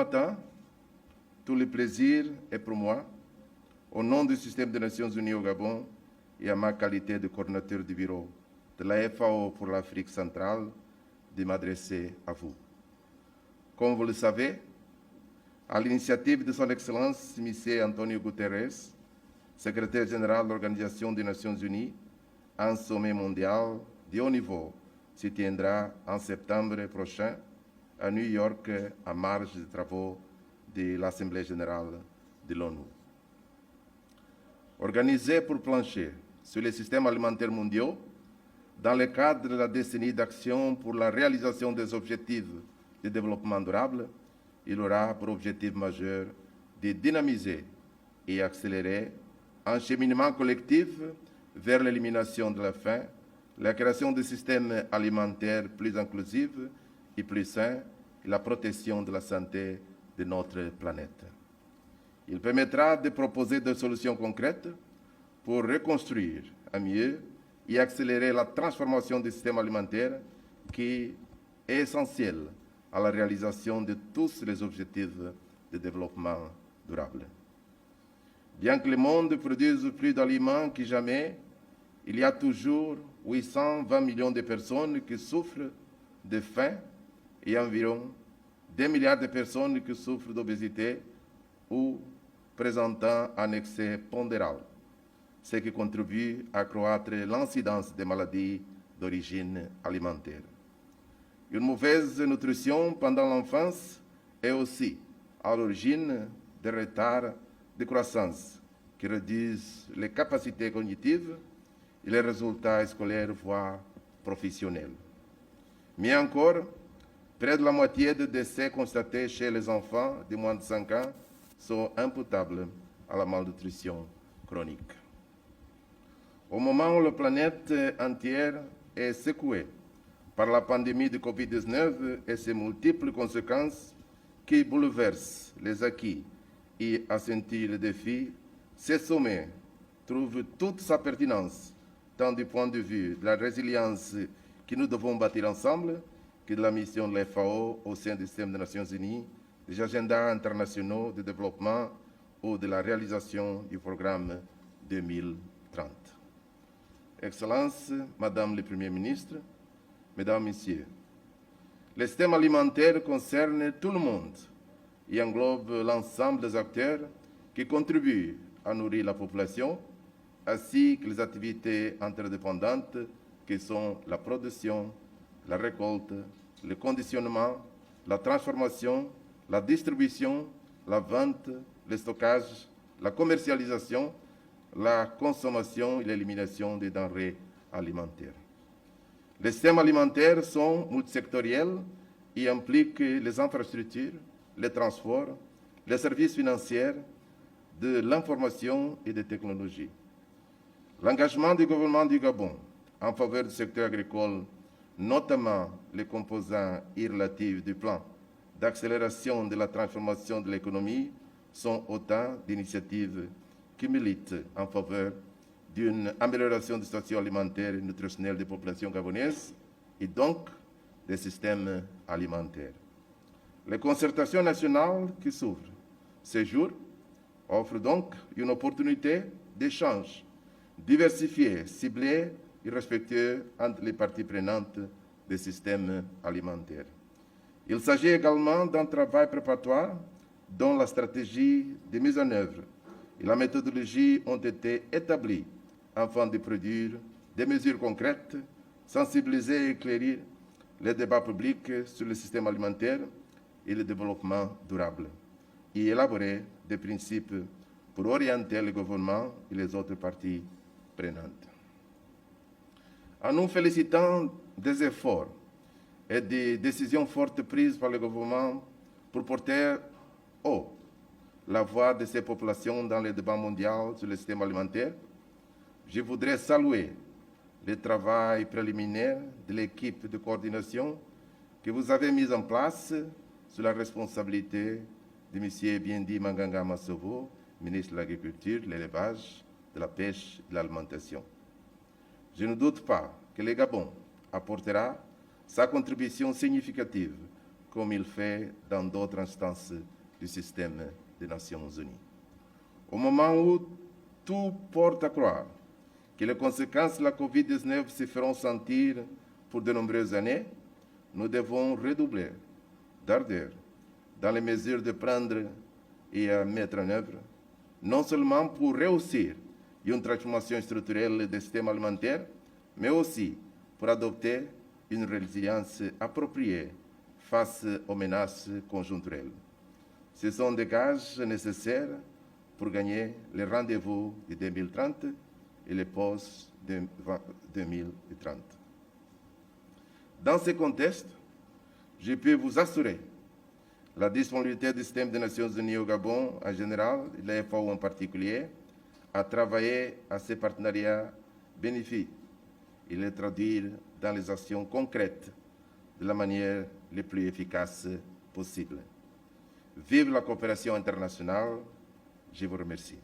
matin, tout le plaisir est pour moi, au nom du système des Nations Unies au Gabon et à ma qualité de coordinateur du bureau de la FAO pour l'Afrique centrale, de m'adresser à vous. Comme vous le savez, à l'initiative de son Excellence M. Antonio Guterres, secrétaire général de l'Organisation des Nations Unies, un sommet mondial de haut niveau se tiendra en septembre prochain à New York, en marge des travaux de l'Assemblée générale de l'ONU. Organisé pour plancher sur les systèmes alimentaires mondiaux, dans le cadre de la décennie d'action pour la réalisation des objectifs de développement durable, il aura pour objectif majeur de dynamiser et accélérer un cheminement collectif vers l'élimination de la faim, la création de systèmes alimentaires plus inclusifs et plus sains et la protection de la santé de notre planète. Il permettra de proposer des solutions concrètes pour reconstruire à mieux et accélérer la transformation du système alimentaire qui est essentielle à la réalisation de tous les objectifs de développement durable. Bien que le monde produise plus d'aliments que jamais, il y a toujours 820 millions de personnes qui souffrent de faim et environ 2 milliards de personnes qui souffrent d'obésité ou présentant un excès pondéral, ce qui contribue à accroître l'incidence des maladies d'origine alimentaire. Une mauvaise nutrition pendant l'enfance est aussi à l'origine des retards de croissance qui réduisent les capacités cognitives et les résultats scolaires, voire professionnels. Mais encore, près de la moitié des décès constatés chez les enfants de moins de 5 ans sont imputables à la malnutrition chronique. Au moment où la planète entière est secouée par la pandémie de Covid-19 et ses multiples conséquences qui bouleversent les acquis et accentuent les défis, ce sommet trouve toute sa pertinence, tant du point de vue de la résilience que nous devons bâtir ensemble, que de la mission de la FAO au sein du système des Nations Unies, des agendas internationaux de développement ou de la réalisation du programme 2030. Excellences, Madame le Premier ministre, Mesdames, Messieurs, le système alimentaire concerne tout le monde et englobe l'ensemble des acteurs qui contribuent à nourrir la population, ainsi que les activités interdépendantes qui sont la production, la récolte, le conditionnement, la transformation, la distribution, la vente, le stockage, la commercialisation, la consommation et l'élimination des denrées alimentaires. Les systèmes alimentaires sont multisectoriels et impliquent les infrastructures, les transports, les services financiers, de l'information et des technologies. L'engagement du gouvernement du Gabon en faveur du secteur agricole, notamment les composants relatifs du plan d'accélération de la transformation de l'économie, sont autant d'initiatives qui militent en faveur d'une amélioration de la situation alimentaire et nutritionnelle des populations gabonaises et donc des systèmes alimentaires. Les concertations nationales qui s'ouvrent ces jours offrent donc une opportunité d'échange diversifié, ciblé et respectueux entre les parties prenantes des systèmes alimentaires. Il s'agit également d'un travail préparatoire dont la stratégie de mise en œuvre et la méthodologie ont été établies afin de produire des mesures concrètes, sensibiliser et éclairer les débats publics sur le système alimentaire et le développement durable, et élaborer des principes pour orienter le gouvernement et les autres parties prenantes. En nous félicitant des efforts et des décisions fortes prises par le gouvernement pour porter haut la voix de ces populations dans le débat mondial sur le système alimentaire, je voudrais saluer le travail préliminaire de l'équipe de coordination que vous avez mise en place sous la responsabilité de M. Biendi Manganga Massovo, ministre de l'Agriculture, de l'Élevage, de la Pêche et de l'Alimentation. Je ne doute pas que le Gabon apportera sa contribution significative comme il fait dans d'autres instances du système des Nations Unies. Au moment où tout porte à croire que les conséquences de la COVID-19 se feront sentir pour de nombreuses années, nous devons redoubler d'ardeur dans les mesures de prendre et à mettre en œuvre, non seulement pour réussir une transformation structurelle du système alimentaire, mais aussi pour adopter une résilience appropriée face aux menaces conjoncturelles. Ce sont des gages nécessaires pour gagner les rendez-vous de 2030 et les post-2030. Dans ce contexte, je peux vous assurer la disponibilité du système des Nations Unies au Gabon en général, et la FAO en particulier, à travailler à ces partenariats bénéfiques et les traduire dans les actions concrètes de la manière la plus efficace possible. Vive la coopération internationale, je vous remercie.